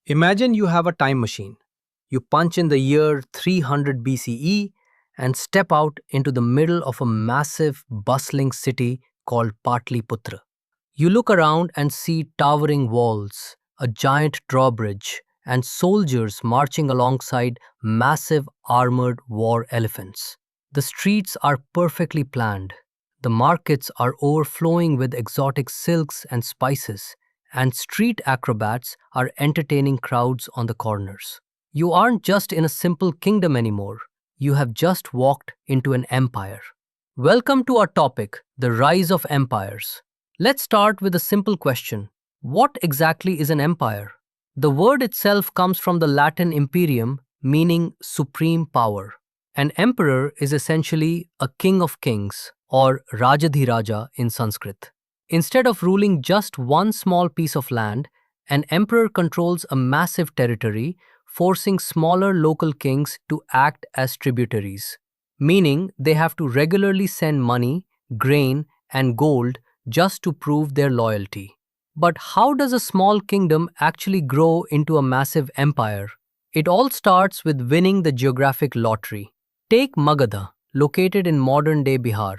Imagine you have a time machine. You punch in the year 300 BCE and step out into the middle of a massive, bustling city called Patliputra. You look around and see towering walls, a giant drawbridge, and soldiers marching alongside massive armored war elephants. The streets are perfectly planned. The markets are overflowing with exotic silks and spices, and street acrobats are entertaining crowds on the corners. You aren't just in a simple kingdom anymore, you have just walked into an empire. Welcome to our topic, the rise of empires. Let's start with a simple question. What exactly is an empire? The word itself comes from the Latin imperium, meaning supreme power. An emperor is essentially a king of kings, or Rajadhiraja in Sanskrit. Instead of ruling just one small piece of land, an emperor controls a massive territory, forcing smaller local kings to act as tributaries, meaning they have to regularly send money, grain, and gold just to prove their loyalty. But how does a small kingdom actually grow into a massive empire? It all starts with winning the geographic lottery. Take Magadha, located in modern-day Bihar.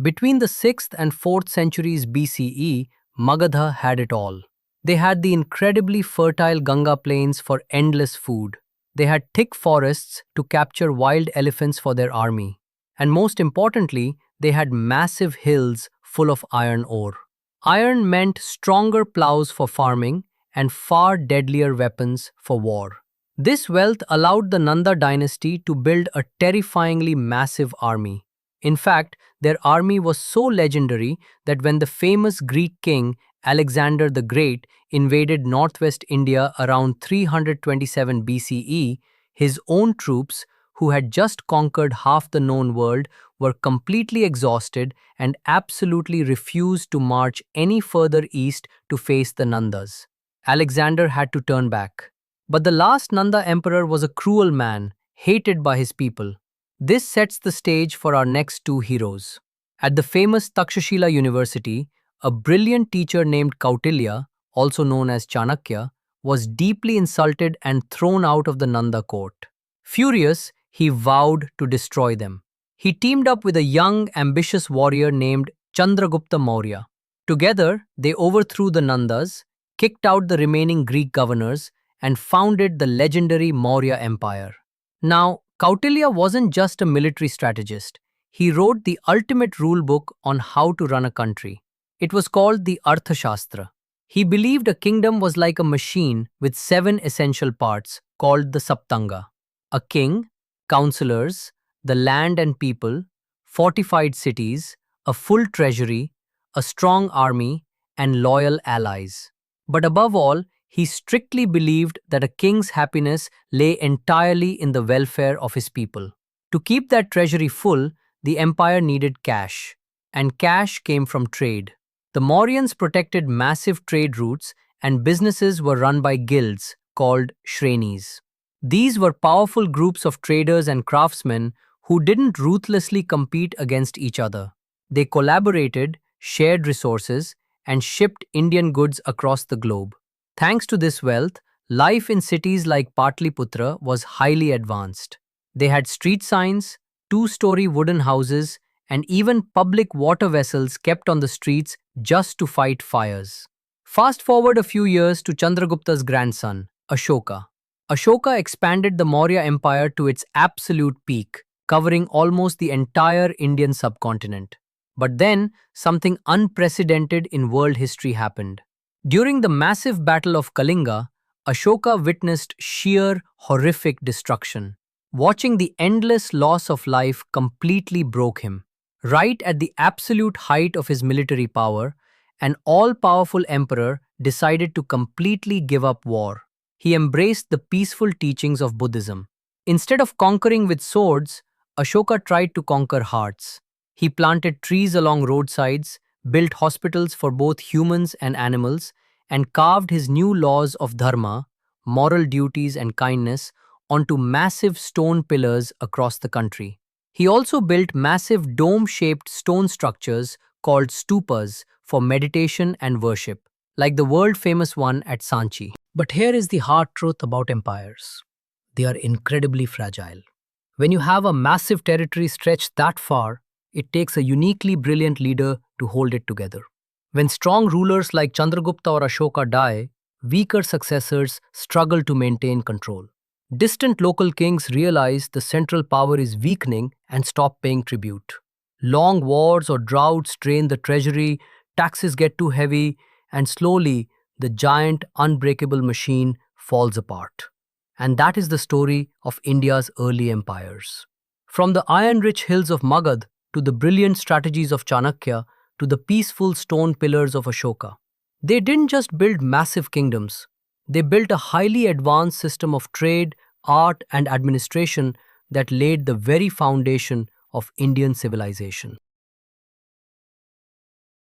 Between the 6th and 4th centuries BCE, Magadha had it all. They had the incredibly fertile Ganga plains for endless food. They had thick forests to capture wild elephants for their army. And most importantly, they had massive hills full of iron ore. Iron meant stronger plows for farming and far deadlier weapons for war. This wealth allowed the Nanda dynasty to build a terrifyingly massive army. In fact, their army was so legendary that when the famous Greek king Alexander the Great invaded northwest India around 327 BCE, his own troops, who had just conquered half the known world, were completely exhausted and absolutely refused to march any further east to face the Nandas. Alexander had to turn back. But the last Nanda emperor was a cruel man, hated by his people. This sets the stage for our next two heroes. At the famous Takshashila University, a brilliant teacher named Kautilya, also known as Chanakya, was deeply insulted and thrown out of the Nanda court. Furious, he vowed to destroy them. He teamed up with a young, ambitious warrior named Chandragupta Maurya. Together, they overthrew the Nandas, kicked out the remaining Greek governors, and founded the legendary Maurya Empire. Now, Kautilya wasn't just a military strategist. He wrote the ultimate rulebook on how to run a country. It was called the Arthashastra. He believed a kingdom was like a machine with 7 essential parts called the Saptanga: a king, councillors, the land and people, fortified cities, a full treasury, a strong army, and loyal allies. But above all, he strictly believed that a king's happiness lay entirely in the welfare of his people. To keep that treasury full, the empire needed cash, and cash came from trade. The Mauryans protected massive trade routes, and businesses were run by guilds called shrenis. These were powerful groups of traders and craftsmen who didn't ruthlessly compete against each other. They collaborated, shared resources, and shipped Indian goods across the globe. Thanks to this wealth, life in cities like Patliputra was highly advanced. They had street signs, 2-story wooden houses, and even public water vessels kept on the streets just to fight fires. Fast forward a few years to Chandragupta's grandson, Ashoka. Ashoka expanded the Maurya Empire to its absolute peak, covering almost the entire Indian subcontinent. But then, something unprecedented in world history happened. During the massive Battle of Kalinga, Ashoka witnessed sheer, horrific destruction. Watching the endless loss of life completely broke him. Right at the absolute height of his military power, an all-powerful emperor decided to completely give up war. He embraced the peaceful teachings of Buddhism. Instead of conquering with swords, Ashoka tried to conquer hearts. He planted trees along roadsides, built hospitals for both humans and animals, and carved his new laws of dharma, moral duties and kindness, onto massive stone pillars across the country. He also built massive dome-shaped stone structures called stupas for meditation and worship, like the world-famous one at Sanchi. But here is the hard truth about empires: they are incredibly fragile. When you have a massive territory stretched that far, it takes a uniquely brilliant leader to hold it together. When strong rulers like Chandragupta or Ashoka die, weaker successors struggle to maintain control. Distant local kings realize the central power is weakening and stop paying tribute. Long wars or droughts drain the treasury, taxes get too heavy, and slowly the giant unbreakable machine falls apart. And that is the story of India's early empires. From the iron rich hills of Magad to the brilliant strategies of Chanakya to the peaceful stone pillars of Ashoka. They didn't just build massive kingdoms, they built a highly advanced system of trade, art, and administration that laid the very foundation of Indian civilization.